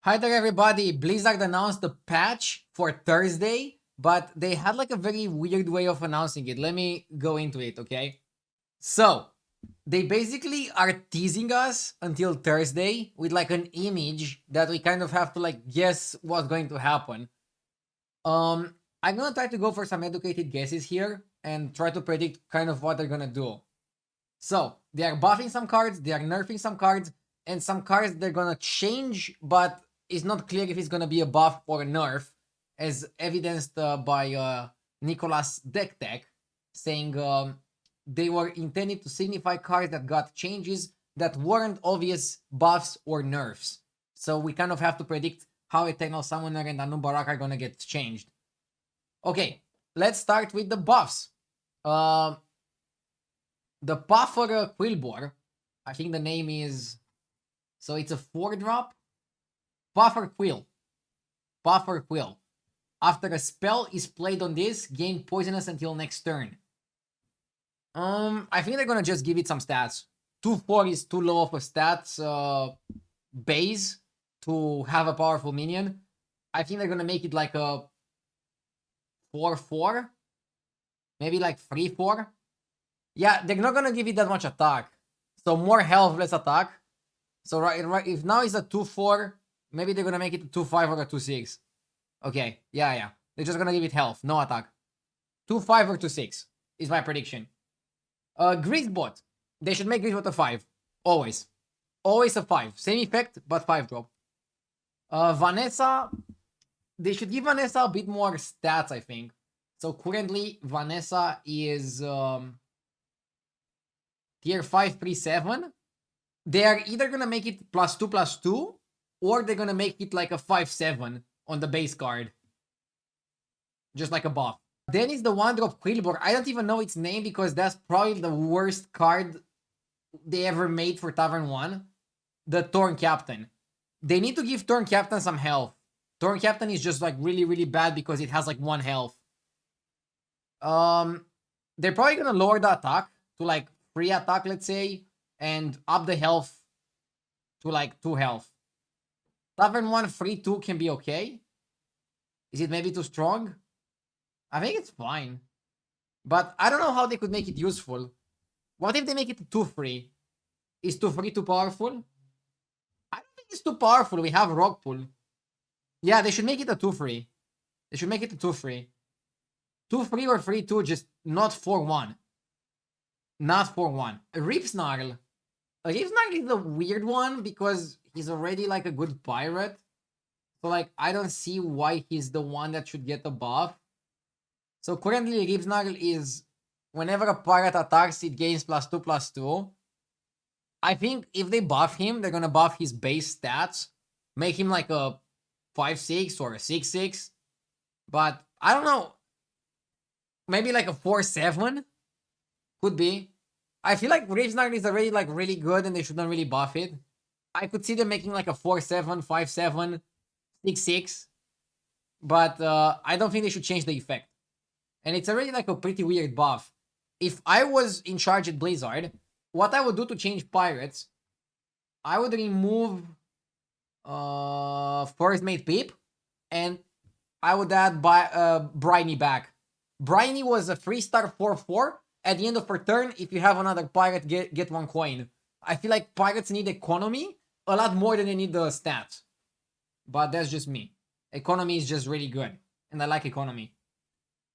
Hi there, everybody. Blizzard announced the patch for Thursday, but they had like a very weird way of announcing it. Let me go into it, okay? So, they basically are teasing us until Thursday with like an image that we kind of have to like guess what's going to happen. I'm gonna try to go for some educated guesses here and try to predict kind of what they're gonna do. So, they are buffing some cards, they are nerfing some cards, and some cards they're gonna change, but it's not clear if it's gonna be a buff or a nerf, as evidenced by Nicholas Deck Tech, saying they were intended to signify cards that got changes that weren't obvious buffs or nerfs. So we kind of have to predict how Eternal Summoner and Anubarak are gonna get changed. Okay, let's start with the buffs. The buff for Quillbor, I think the name is, so it's a 4-drop. Buffer Quill. Buffer Quill. After a spell is played on this, gain poisonous until next turn. I think they're gonna just give it some stats. 2-4 is too low of a stats base to have a powerful minion. I think they're gonna make it like a 4-4. Maybe like 3-4. Yeah, they're not gonna give it that much attack. So more health, less attack. So right, if now it's a 2-4, maybe they're gonna make it a 2-5 or a 2-6. Okay, yeah. They're just gonna give it health, no attack. 2-5 or 2-6 is my prediction. Greasebot. They should make Greasebot a 5. Always. Always a 5. Same effect, but 5-drop. Vanessa. They should give Vanessa a bit more stats, I think. So currently, Vanessa is tier 5, 3-7. They are either gonna make it +2/+2, or they're gonna make it like a 5-7 on the base card. Just like a buff. Then is the 1-drop Quillbor. I don't even know its name because that's probably the worst card they ever made for Tavern 1. The Torn Captain. They need to give Torn Captain some health. Torn Captain is just like really, really bad because it has like 1 health. They're probably gonna lower the attack to like 3 attack, let's say, and up the health to like 2 health. Tavern 1 3-2 can be okay. Is it maybe too strong? I think it's fine. But I don't know how they could make it useful. What if they make it 2-3? Is 2-3 too powerful? I don't think it's too powerful. We have Rock Pool. Yeah, they should make it a 2-3. They should make it a 2-3. 2-3 or 3-2, just not 4-1. Not 4-1. Ripsnarl. Ripsnarl is a weird one because he's already like a good pirate. So like I don't see why he's the one that should get the buff. So currently Ripsnarl is whenever a pirate attacks, it gains +2/+2. I think if they buff him, they're gonna buff his base stats, make him like a 5-6 or a 6-6. But I don't know. Maybe like a 4-7 could be. I feel like Ripsnarl is already like really good and they should not really buff it. I could see them making like a 4-7, 5-7, 6-6. But I don't think they should change the effect. And it's already like a pretty weird buff. If I was in charge at Blizzard, what I would do to change pirates, I would remove First Mate Peep, and I would add Briny back. Briny was a 3-star 4-4. At the end of her turn, if you have another pirate, get 1 coin. I feel like pirates need economy a lot more than they need the stats. But that's just me. Economy is just really good. And I like economy.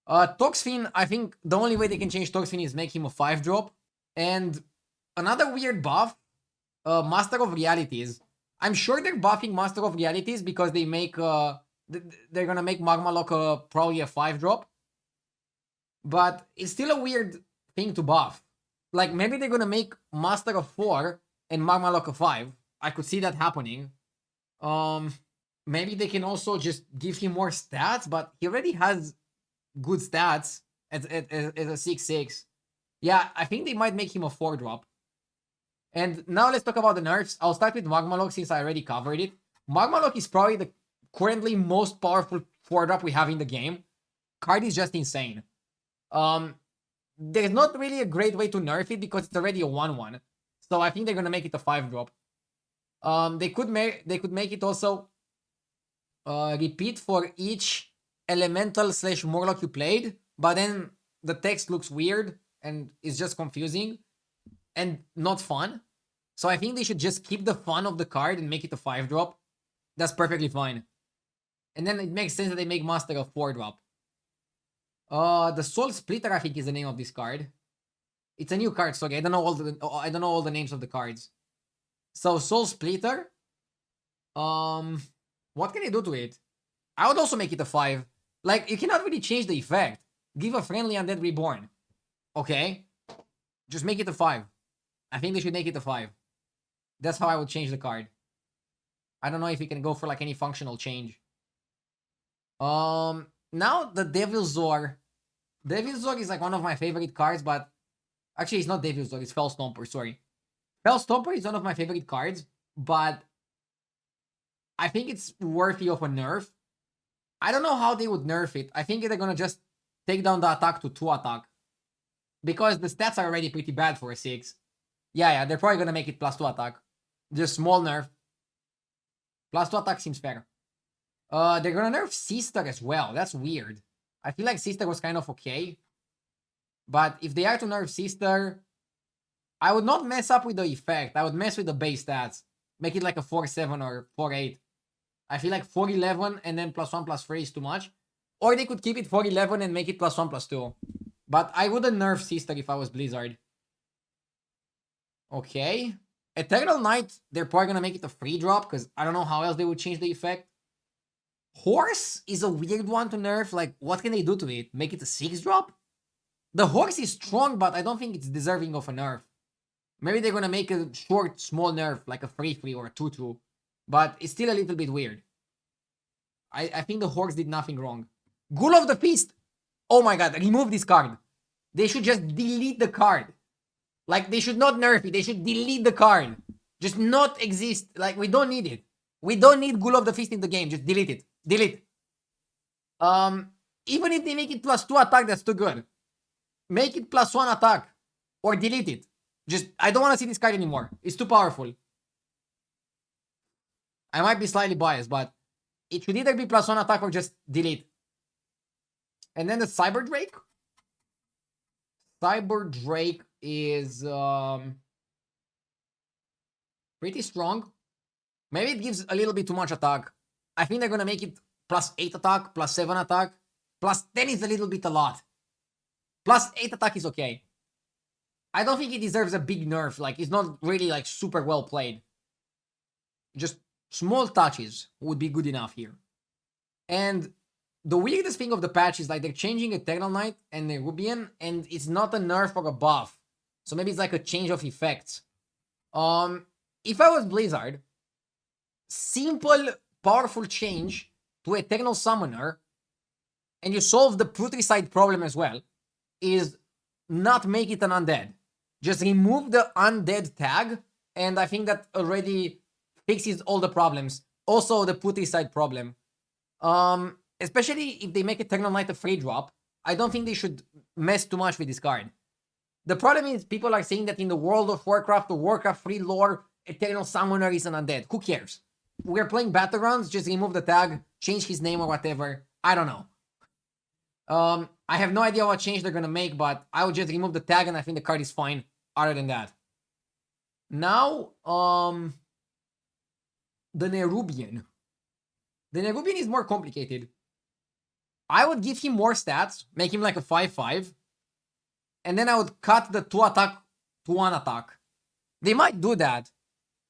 Toxfin, I think the only way they can change Toxfin is make him a 5-drop. And another weird buff, Master of Realities. I'm sure they're buffing Master of Realities because they make they're gonna make Magma Lock probably a 5-drop. But it's still a weird thing to buff. Like maybe they're gonna make Master of 4 and Magma Lock a 5. I could see that happening. Maybe they can also just give him more stats, but he already has good stats as a 6-6. Yeah, I think they might make him a 4-drop. And now let's talk about the nerfs. I'll start with Magma Lock since I already covered it. Magma Lock is probably the currently most powerful 4-drop we have in the game. Card is just insane. There's not really a great way to nerf it because it's already a 1-1. So I think they're gonna make it a 5-drop. They could make it also repeat for each elemental / Morlock you played, but then the text looks weird and it's just confusing and not fun. So I think they should just keep the fun of the card and make it a 5-drop. That's perfectly fine. And then it makes sense that they make Master a 4-drop. The Soul Splitter, I think, is the name of this card. It's a new card, sorry. I don't know all the names of the cards. So Soul Splitter. What can I do to it? I would also make it a 5. Like, you cannot really change the effect. Give a friendly Undead Reborn. Okay. Just make it a 5. I think they should make it a 5. That's how I would change the card. I don't know if you can go for like any functional change. Now the Devil's Zor. Devil's Zor is like one of my favorite cards, but actually it's not Devil's Zor, it's Fell Stomper, sorry. Fell Stomper is one of my favorite cards, but I think it's worthy of a nerf. I don't know how they would nerf it. I think they're gonna just take down the attack to 2 attack. Because the stats are already pretty bad for a 6. Yeah, they're probably gonna make it +2 attack. Just small nerf. +2 attack seems fair. They're gonna nerf Sister as well. That's weird. I feel like Sister was kind of okay. But if they are to nerf Sister, I would not mess up with the effect. I would mess with the base stats. Make it like a 4-7 or 4-8. I feel like 4-11 and then +1/+3 is too much. Or they could keep it 4-11 and make it +1/+2. But I wouldn't nerf Sister if I was Blizzard. Okay. Eternal Knight, they're probably gonna make it a 3-drop because I don't know how else they would change the effect. Horse is a weird one to nerf. Like, what can they do to it? Make it a 6-drop? The horse is strong, but I don't think it's deserving of a nerf. Maybe they're gonna make a short, small nerf, like a 3-3 or a 2-2. But it's still a little bit weird. I think the horse did nothing wrong. Ghoul of the Feast! Oh my god, remove this card. They should just delete the card. Like, they should not nerf it. They should delete the card. Just not exist. Like, we don't need it. We don't need Ghoul of the Feast in the game. Just delete it. Delete. Even if they make it +2 attack, that's too good. Make it +1 attack. Or delete it. Just, I don't want to see this card anymore. It's too powerful. I might be slightly biased, but it should either be +1 attack or just delete. And then the Cyber Drake. Cyber Drake is pretty strong. Maybe it gives a little bit too much attack. I think they're gonna make it +8 attack, +7 attack. +10 is a little bit a lot. +8 attack is okay. I don't think it deserves a big nerf. Like, it's not really like super well played. Just small touches would be good enough here. And the weirdest thing of the patch is like they're changing Eternal Knight and Nerubian, and it's not a nerf or a buff. So maybe it's like a change of effects. If I was Blizzard, simple, powerful change to Eternal Summoner, and you solve the Putricide problem as well, is not make it an Undead. Just remove the Undead tag, and I think that already fixes all the problems. Also, the Putricide problem. Especially if they make Eternal Knight a 3-drop, I don't think they should mess too much with this card. The problem is people are saying that in the World of Warcraft or Warcraft 3 lore, Eternal Summoner is an Undead. Who cares? We're playing Battlegrounds, just remove the tag, change his name or whatever. I don't know. I have no idea what change they're gonna make, but I would just remove the tag and I think the card is fine other than that. Now, the Nerubian. The Nerubian is more complicated. I would give him more stats, make him like a 5-5, and then I would cut the 2 attack to 1 attack. They might do that.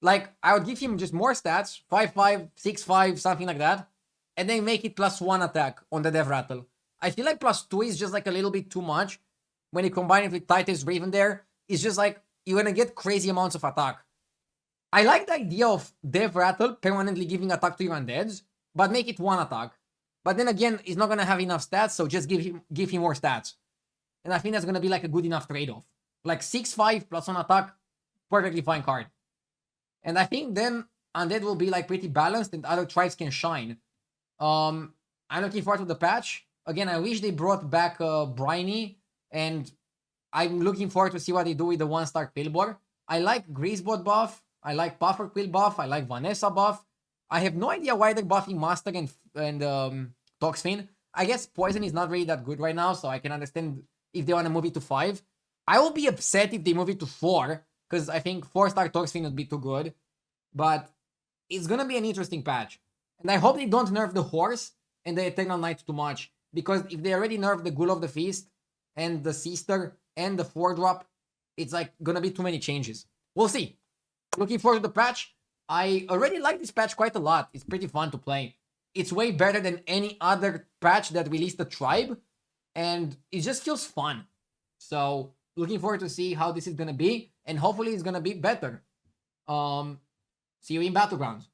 Like, I would give him just more stats, 5-5, 6-5, something like that, and then make it +1 attack on the Death Rattle. I feel like +2 is just like a little bit too much. When you combine it with Titus Raven there, it's just like, you're gonna get crazy amounts of attack. I like the idea of Death Rattle permanently giving attack to your undeads, but make it 1 attack. But then again, he's not gonna have enough stats, so just give him more stats. And I think that's gonna be like a good enough trade-off. Like 6-5 +1 attack, perfectly fine card. And I think then Undead will be like pretty balanced and other tribes can shine. I'm looking forward to the patch. Again, I wish they brought back Briny, and I'm looking forward to see what they do with the 1-star Pilbor. I like Greasebot buff, I like Puffer Quill buff, I like Vanessa buff. I have no idea why they're buffing Master and Toxfin. I guess Poison is not really that good right now, so I can understand if they want to move it to 5. I will be upset if they move it to 4, because I think 4-star Toxfin would be too good. But it's gonna be an interesting patch. And I hope they don't nerf the Horse and the Eternal Knight too much, because if they already nerf the Ghoul of the Feast and the Sister and the 4-drop, it's like gonna be too many changes. We'll see. Looking forward to the patch. I already like this patch quite a lot. It's pretty fun to play. It's way better than any other patch that released the tribe, and it just feels fun. So looking forward to see how this is gonna be, and hopefully it's gonna be better. See you in Battlegrounds.